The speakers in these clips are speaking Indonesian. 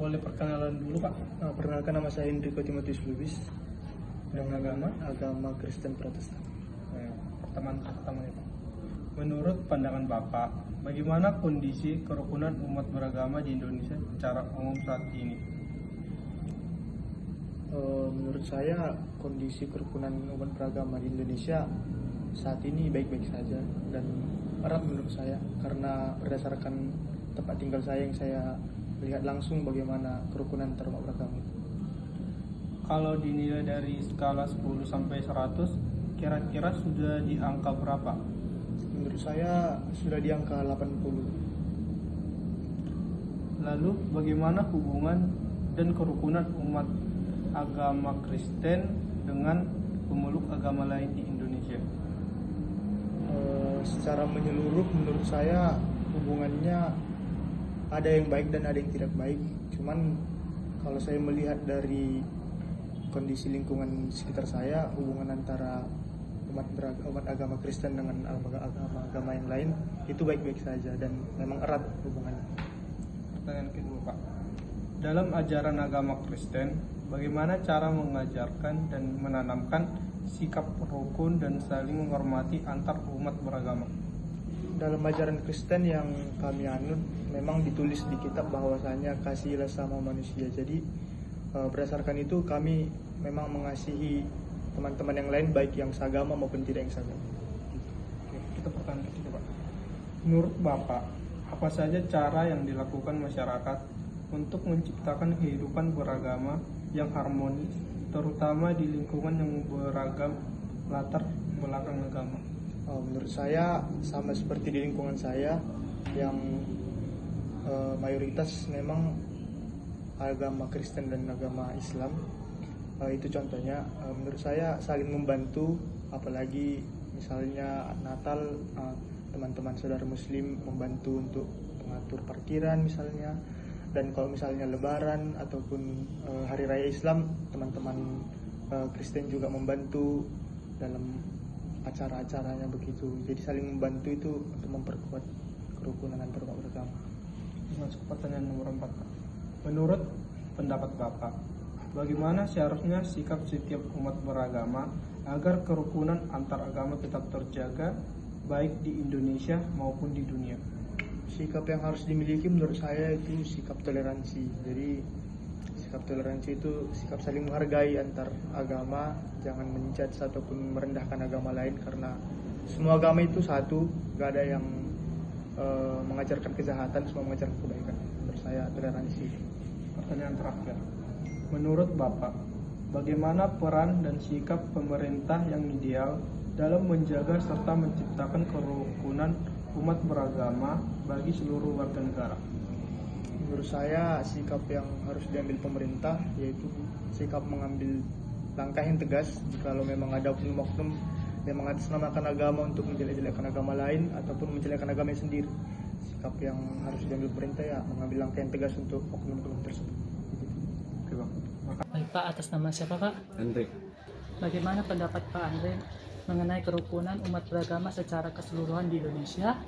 Boleh perkenalan dulu Pak. Perkenalkan, nama saya Enrico Timotius Lubis dengan agama Kristen Protestan. Pertama ya Pak. Menurut pandangan Bapak, bagaimana kondisi kerukunan umat beragama di Indonesia secara umum saat ini? Menurut saya kondisi kerukunan umat beragama di Indonesia saat ini baik-baik saja dan erat menurut saya, karena berdasarkan tempat tinggal saya yang saya lihat langsung bagaimana kerukunan antar umat beragama. Kalau dinilai dari skala 10 sampai 100, kira-kira sudah di angka berapa? Menurut saya sudah di angka 80. Lalu bagaimana hubungan dan kerukunan umat agama Kristen dengan pemeluk agama lain di Indonesia? Secara menyeluruh menurut saya hubungannya ada yang baik dan ada yang tidak baik. Cuman kalau saya melihat dari kondisi lingkungan sekitar saya, hubungan antara umat agama Kristen dengan agama yang lain itu baik-baik saja dan memang erat hubungannya. Pertanyaan kedua Pak, dalam ajaran agama Kristen, bagaimana cara mengajarkan dan menanamkan sikap rukun dan saling menghormati antar umat beragama? Dalam ajaran Kristen yang kami anut memang ditulis di kitab bahwasanya kasihilah sama manusia. Jadi berdasarkan itu kami memang mengasihi teman-teman yang lain, baik yang seagama maupun tidak yang seagama. Oke, kita pertanyaan ketiga Pak. Menurut Bapak, apa saja cara yang dilakukan masyarakat untuk menciptakan kehidupan beragama yang harmonis, terutama di lingkungan yang beragam latar belakang agama? Menurut saya sama seperti di lingkungan saya yang mayoritas memang agama Kristen dan agama Islam. Itu contohnya, menurut saya saling membantu, apalagi misalnya Natal, teman-teman saudara Muslim membantu untuk mengatur parkiran misalnya, dan kalau misalnya Lebaran ataupun Hari Raya Islam, teman-teman Kristen juga membantu dalam acara-acaranya begitu. Jadi saling membantu itu untuk memperkuat kerukunan antar umat beragama. Masuk pertanyaan nomor 4 Pak. Menurut pendapat Bapak, bagaimana seharusnya sikap setiap umat beragama agar kerukunan antar agama tetap terjaga baik di Indonesia maupun di dunia? Sikap yang harus dimiliki menurut saya itu sikap toleransi. Jadi sikap toleransi itu sikap saling menghargai antar agama, jangan menjudge ataupun merendahkan agama lain, karena semua agama itu satu, gak ada yang mengajarkan kejahatan, semua mengajarkan kebaikan. Menurut saya toleransi. Pertanyaan terakhir, menurut Bapak, bagaimana peran dan sikap pemerintah yang ideal dalam menjaga serta menciptakan kerukunan umat beragama bagi seluruh warga negara? Menurut saya sikap yang harus diambil pemerintah yaitu sikap mengambil langkah yang tegas kalau memang ada oknum-oknum yang mengatasnamakan agama untuk menjelek-jelekkan agama lain ataupun menjelekkan agamanya sendiri. Sikap yang harus diambil pemerintah ya mengambil langkah yang tegas untuk oknum-oknum tersebut. Oke Pak. Baik Pak, atas nama siapa Pak? Andre. Bagaimana pendapat Pak Andre mengenai kerukunan umat beragama secara keseluruhan di Indonesia?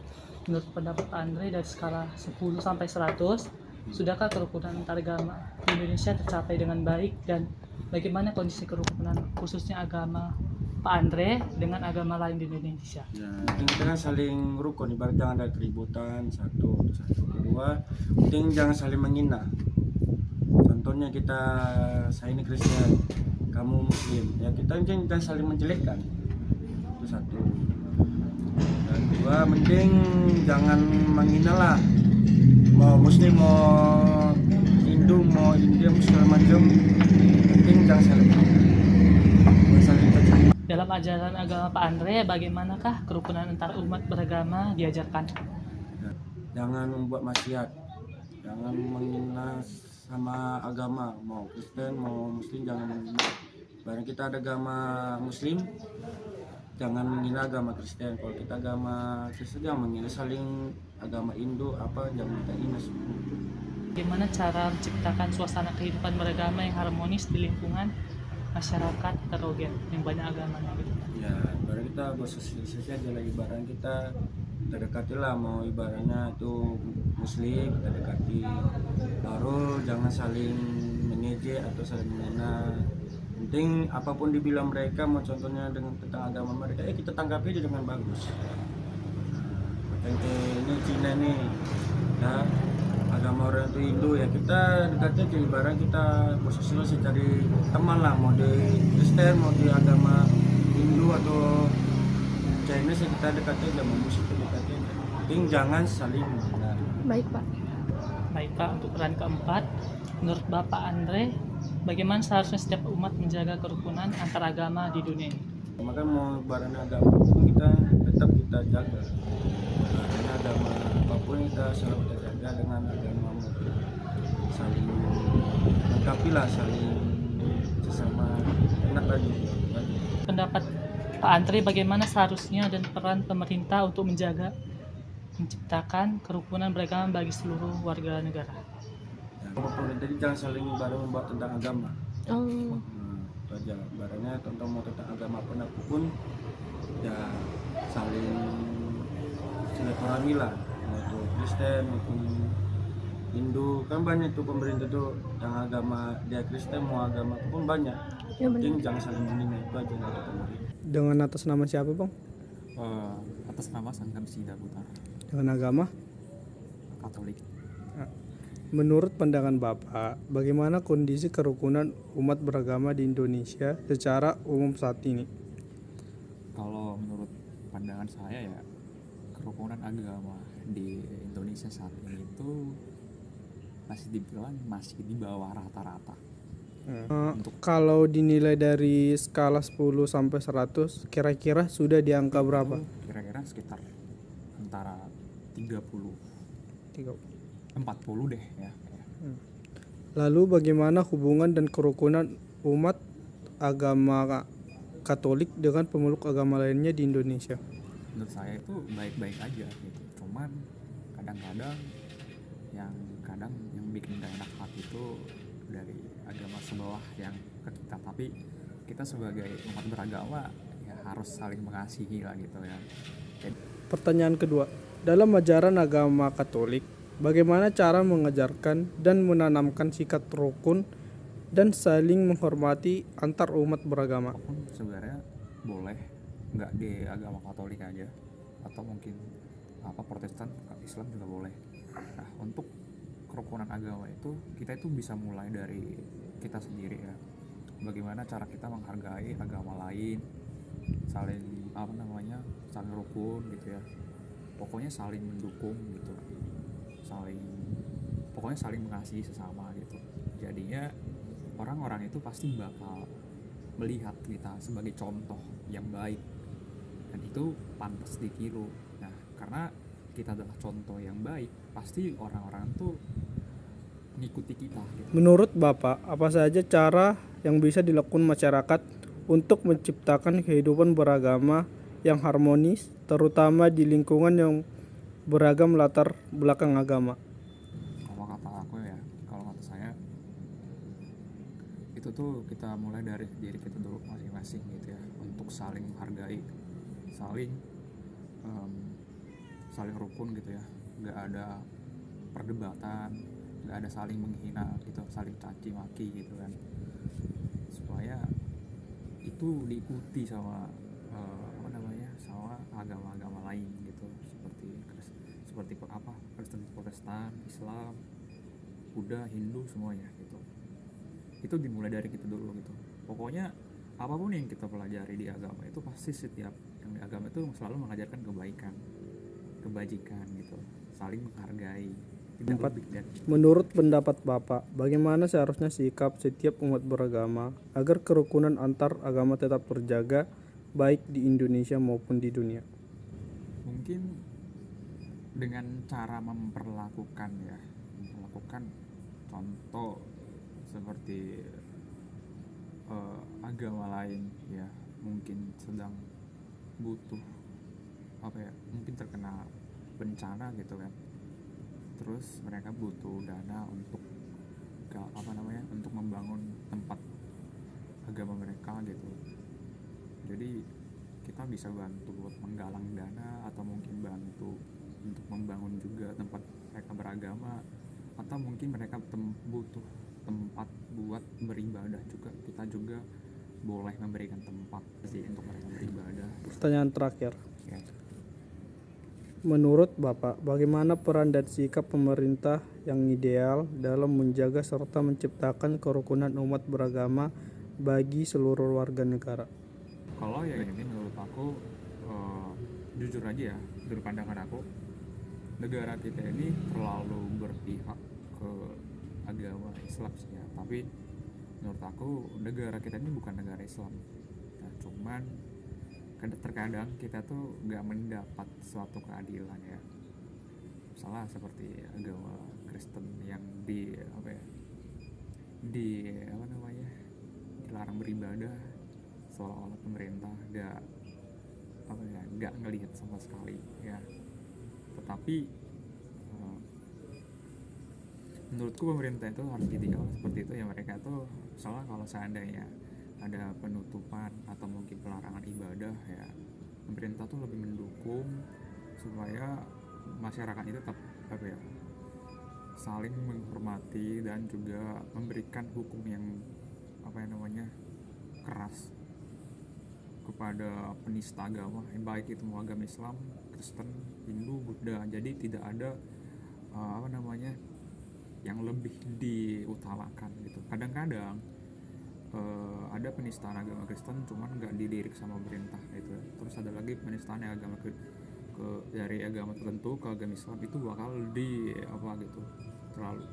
Menurut pendapat Pak Andre dari skala 10 sampai 100, sudahkah kerukunan antar agama di Indonesia tercapai dengan baik, dan bagaimana kondisi kerukunan khususnya agama Pak Andre dengan agama lain di Indonesia? Ya, kita kan saling rukun, ibarat jangan ada keributan, satu. Kedua, penting jangan saling menghina. Contohnya saya ini Kristen, kamu Muslim, ya kita jangan saling menjelekkan. Itu satu. Dan dua, mending jangan menghina lah. Mau Muslim, mau Hindu, mau India, segala macam, penting jangan saling terjadi. Dalam ajaran agama Pak Andre, bagaimanakah kerukunan antar umat beragama diajarkan? Jangan membuat maksiat, jangan menghina sama agama, mau Kristen mau Muslim jangan menghina. Barang kita ada agama Muslim, jangan menghina agama Kristen. Kalau kita agama Kristen jangan menghina, saling agama Hindu jangan kita hina semua. Bagaimana cara menciptakan suasana kehidupan beragama yang harmonis di lingkungan masyarakat heterogen yang banyak agamanya gitu? Ya, barang kita bersosialisasi aja lagi, barang kita kita dekati lah, mau ibaratnya itu muslim kita dekati, baru jangan saling mengejek atau saling menghina. Penting apapun dibilang mereka, mau contohnya dengan tentang agama mereka, kita tanggapi aja dengan bagus. Contoh ini Cina nih, ya agama orang itu Hindu, ya kita dekatnya ke ibarat kita posisinya sih cari teman lah, mau di Kristen mau di agama Hindu atau Chinese, ya kita dekatnya aja, mau musik dekatnya aja. Penting jangan saling menghina. Baik Pak. Baik Pak, untuk peran keempat, menurut Bapak Andre, bagaimana seharusnya setiap umat menjaga kerukunan antar agama di dunia ini? Maka mau barang agama pun kita tetap kita jaga, karena agama apapun kita selalu kita jaga dengan agama saling melengkapi lah, saling sesama enak lagi. Pendapat Pak Andre, bagaimana seharusnya dan peran pemerintah untuk menciptakan kerukunan beragama bagi seluruh warga negara? Pemerintah jadi jangan saling barang membuat tentang agama. Oh, Itu aja, barangnya tentang mau tentang agama apapun ya saling silaturahmi lah, mau itu Kristen maupun Hindu, kan banyak tuh pemerintah tuh yang agama dia Kristen mau agama apapun banyak. ya benar. Penting jangan saling menghina, itu aja dari pemerintah. Dengan atas nama siapa bang? Atas nama Sangkan Sida Putar Dengan agama? Katolik. Menurut pandangan Bapak, bagaimana kondisi kerukunan umat beragama di Indonesia secara umum saat ini? Kalau menurut pandangan saya ya, kerukunan agama di Indonesia saat ini itu masih dibilang masih di bawah rata-rata. Kalau dinilai dari skala 10 sampai 100, kira-kira sudah di angka berapa? Kira-kira sekitar antara 30 Tiga. 40 deh ya. Lalu bagaimana hubungan dan kerukunan umat agama Katolik dengan pemeluk agama lainnya di Indonesia? Menurut saya itu baik-baik aja gitu. Cuman kadang-kadang yang bikin gak enak hati itu dari agama sebelah yang ke kita, tapi kita sebagai umat beragama ya harus saling mengasihi lah gitu ya. Pertanyaan kedua, dalam ajaran agama Katolik, bagaimana cara mengajarkan dan menanamkan sikap rukun dan saling menghormati antar umat beragama? Walaupun sebenarnya boleh nggak di agama Katolik aja, atau mungkin Protestan, Islam juga boleh. Nah, untuk kerukunan agama itu kita itu bisa mulai dari kita sendiri ya. Bagaimana cara kita menghargai agama lain, saling saling rukun gitu ya. Pokoknya saling mendukung gitu, pokoknya saling mengasihi sesama gitu. Jadinya orang-orang itu pasti bakal melihat kita sebagai contoh yang baik, dan itu pantas ditiru. Nah, karena kita adalah contoh yang baik, pasti orang-orang tuh mengikuti kita gitu. Menurut Bapak, apa saja cara yang bisa dilakukan masyarakat untuk menciptakan kehidupan beragama yang harmonis, terutama di lingkungan yang beragam latar belakang agama? Kalau kata saya itu tuh kita mulai dari diri kita dulu masing-masing gitu ya, untuk saling menghargai, saling rukun gitu ya, nggak ada perdebatan, nggak ada saling menghina gitu, saling caci maki gitu kan, supaya itu diikuti sama sama agama-agama lain gitu, seperti Kristen, Protestan, Islam, Buddha, Hindu, semuanya gitu. Itu dimulai dari kita dulu gitu. Pokoknya apapun yang kita pelajari di agama itu pasti setiap yang di agama itu selalu mengajarkan kebaikan, kebajikan gitu, saling menghargai, tidak lebih dari itu. Menurut pendapat Bapak, bagaimana seharusnya sikap setiap umat beragama agar kerukunan antar agama tetap terjaga baik di Indonesia maupun di dunia? Mungkin dengan cara memperlakukan contoh seperti agama lain ya, mungkin sedang butuh mungkin terkena bencana gitu kan, terus mereka butuh dana untuk untuk membangun tempat agama mereka gitu. Jadi kita bisa bantu buat menggalang dana atau mungkin bantu untuk membangun juga tempat mereka beragama, atau mungkin mereka butuh tempat buat beribadah juga, kita juga boleh memberikan tempat sih untuk mereka beribadah. Pertanyaan terakhir. Ya. Menurut Bapak, bagaimana peran dan sikap pemerintah yang ideal dalam menjaga serta menciptakan kerukunan umat beragama bagi seluruh warga negara? Kalau ya ini menurut aku, jujur aja ya, dari pandangan aku, negara kita ini terlalu berpihak ke agama Islam sih ya. Tapi menurut aku negara kita ini bukan negara Islam. Nah, cuman terkadang kita tuh nggak mendapat suatu keadilan ya. Misalnya seperti agama Kristen yang dilarang beribadah, seolah-olah pemerintah nggak ngelihat sama sekali ya. Tetapi menurutku pemerintah itu harus ideal seperti itu ya. Mereka tuh misalnya kalau seandainya ada penutupan atau mungkin pelarangan ibadah ya, pemerintah tuh lebih mendukung supaya masyarakat itu tetap saling menghormati dan juga memberikan hukum yang keras kepada penista agama, baik itu mau agama Islam, Kristen, Hindu, Buddha. Jadi tidak ada yang lebih diutamakan gitu. Kadang-kadang ada penistaan agama Kristen cuman nggak dilirik sama pemerintah gitu. Terus ada lagi penistaan agama dari agama tertentu ke agama Islam, itu bakal terlalu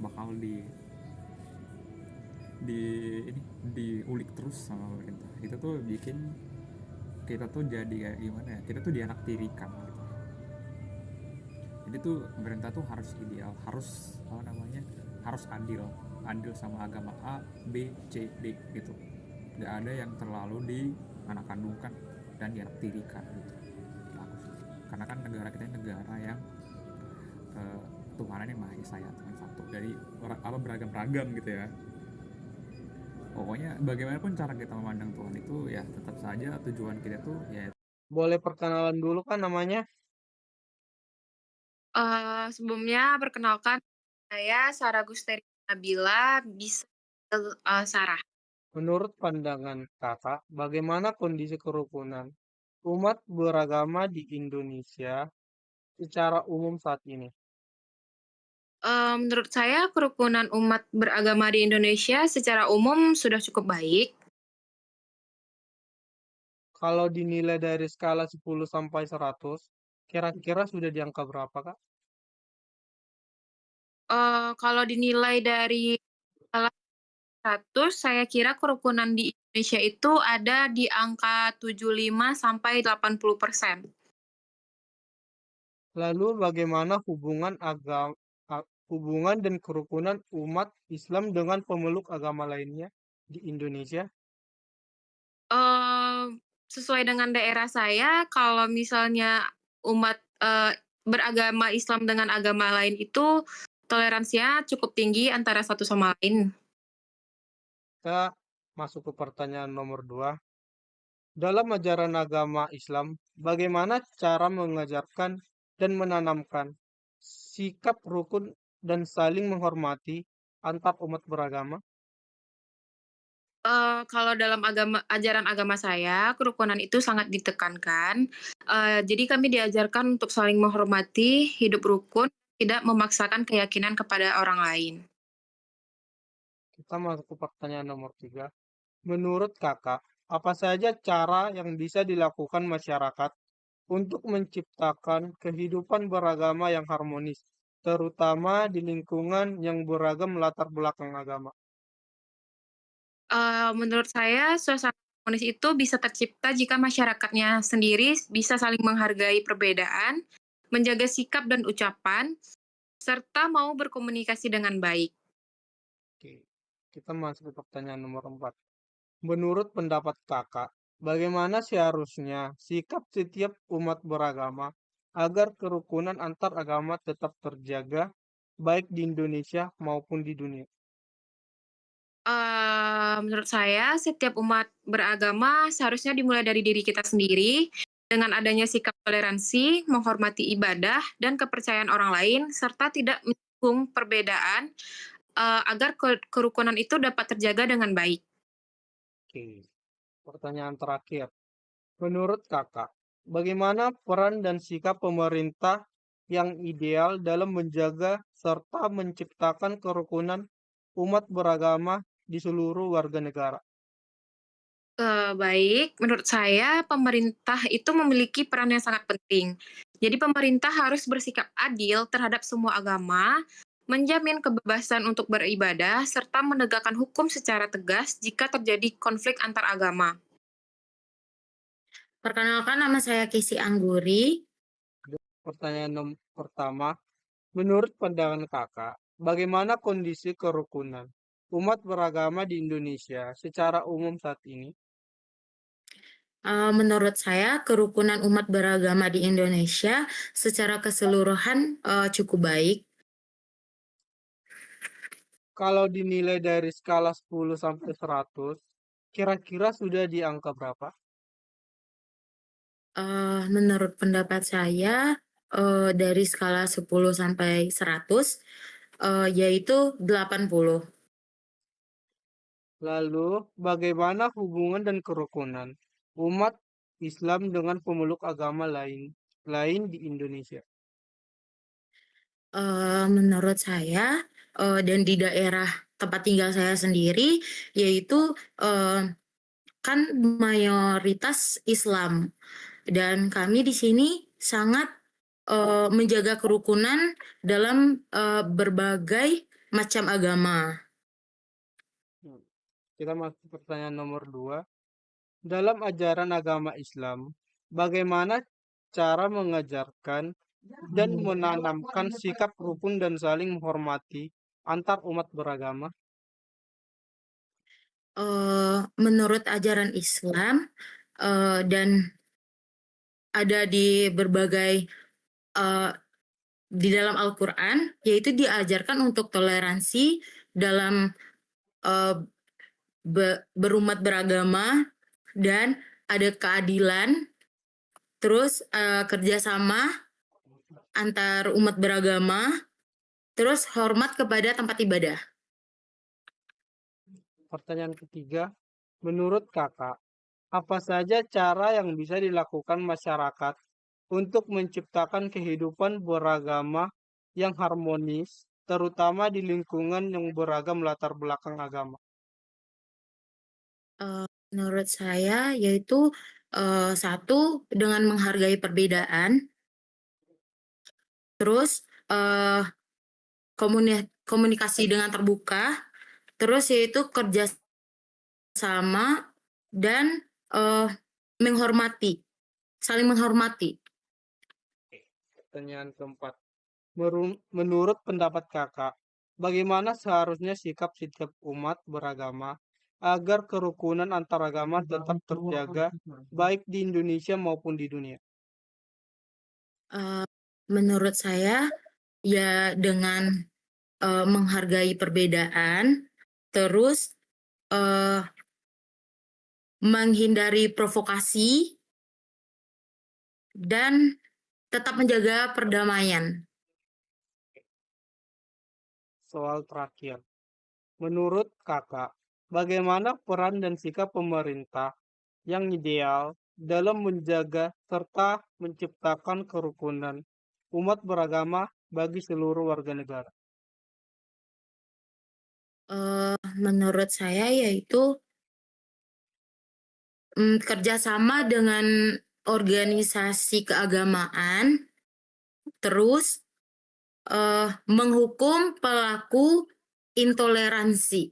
bakal diulik terus sama pemerintah. Itu tuh bikin kita tuh jadi kayak gimana ya, kita tuh dianaktirikan gitu. Jadi tuh pemerintah tuh harus ideal, harus harus adil sama agama A, B, C, D gitu. Nggak ada yang terlalu dianak-kandungkan dan dianaktirikan gitu. Karena kan negara kita ini negara yang Tuhanan yang Maha Esa ya, Tuhan satu. Jadi beragam-ragam gitu ya. Pokoknya bagaimanapun cara kita memandang Tuhan itu ya, tetap saja tujuan kita tuh ya. Boleh perkenalan dulu kan namanya? Sebelumnya perkenalkan, saya Sarah Gusteri Nabila, bisa Sarah. Menurut pandangan Kakak, bagaimana kondisi kerukunan umat beragama di Indonesia secara umum saat ini? Menurut saya kerukunan umat beragama di Indonesia secara umum sudah cukup baik. Kalau dinilai dari skala 10 sampai 100, kira-kira sudah di angka berapa, Kak? Kalau dinilai dari skala 100, saya kira kerukunan di Indonesia itu ada di angka 75 sampai 80%. Lalu bagaimana hubungan dan kerukunan umat Islam dengan pemeluk agama lainnya di Indonesia? Sesuai dengan daerah saya, kalau misalnya umat beragama Islam dengan agama lain itu toleransinya cukup tinggi antara satu sama lain. Kita masuk ke pertanyaan nomor 2. Dalam ajaran agama Islam, bagaimana cara mengajarkan dan menanamkan sikap rukun dan saling menghormati antar umat beragama? Kalau dalam ajaran agama saya, kerukunan itu sangat ditekankan. Jadi kami diajarkan untuk saling menghormati, hidup rukun, tidak memaksakan keyakinan kepada orang lain. Kita masuk ke pertanyaan nomor 3. Menurut Kakak, apa saja cara yang bisa dilakukan masyarakat untuk menciptakan kehidupan beragama yang harmonis, terutama di lingkungan yang beragam latar belakang agama? Menurut saya, suasana harmonis itu bisa tercipta jika masyarakatnya sendiri bisa saling menghargai perbedaan, menjaga sikap dan ucapan, serta mau berkomunikasi dengan baik. Oke, kita masuk ke pertanyaan nomor 4. Menurut pendapat Kakak, bagaimana seharusnya sikap setiap umat beragama agar kerukunan antar agama tetap terjaga, baik di Indonesia maupun di dunia? Menurut saya, setiap umat beragama seharusnya dimulai dari diri kita sendiri, dengan adanya sikap toleransi, menghormati ibadah dan kepercayaan orang lain, serta tidak menyinggung perbedaan, agar kerukunan itu dapat terjaga dengan baik. Oke, pertanyaan terakhir. Menurut Kakak, bagaimana peran dan sikap pemerintah yang ideal dalam menjaga serta menciptakan kerukunan umat beragama di seluruh warga negara? Baik, menurut saya pemerintah itu memiliki peran yang sangat penting. Jadi pemerintah harus bersikap adil terhadap semua agama, menjamin kebebasan untuk beribadah, serta menegakkan hukum secara tegas jika terjadi konflik antar agama. Perkenalkan, nama saya Kisi Angguri. Pertanyaan pertama, menurut pandangan Kakak, bagaimana kondisi kerukunan umat beragama di Indonesia secara umum saat ini? Menurut saya, kerukunan umat beragama di Indonesia secara keseluruhan cukup baik. Kalau dinilai dari skala 10 sampai 100, kira-kira sudah di angka berapa? Menurut pendapat saya, dari skala 10 sampai 100, yaitu 80. Lalu, bagaimana hubungan dan kerukunan umat Islam dengan pemeluk agama lain di Indonesia? Menurut saya, dan di daerah tempat tinggal saya sendiri, yaitu kan mayoritas Islam, dan kami di sini sangat menjaga kerukunan dalam berbagai macam agama. Kita masuk pertanyaan nomor 2. Dalam ajaran agama Islam, bagaimana cara mengajarkan dan menanamkan sikap rukun dan saling menghormati antar umat beragama? Menurut ajaran Islam, dan ada di berbagai di dalam Al-Quran, yaitu diajarkan untuk toleransi dalam berumat beragama, dan ada keadilan, terus kerjasama antar umat beragama, terus hormat kepada tempat ibadah. Pertanyaan ketiga, menurut Kakak, apa saja cara yang bisa dilakukan masyarakat untuk menciptakan kehidupan beragama yang harmonis, terutama di lingkungan yang beragam latar belakang agama? Menurut saya, yaitu satu, dengan menghargai perbedaan, terus komunikasi dengan terbuka, terus yaitu kerja sama, dan saling menghormati. Pertanyaan keempat, menurut pendapat Kakak, bagaimana seharusnya sikap setiap umat beragama agar kerukunan antaragama tetap terjaga baik di Indonesia maupun di dunia? Menurut saya, ya dengan menghargai perbedaan, terus menghindari provokasi, dan tetap menjaga perdamaian. Soal terakhir, menurut Kakak, bagaimana peran dan sikap pemerintah yang ideal dalam menjaga serta menciptakan kerukunan umat beragama bagi seluruh warga negara? Menurut saya, yaitu kerjasama dengan organisasi keagamaan, terus menghukum pelaku intoleransi.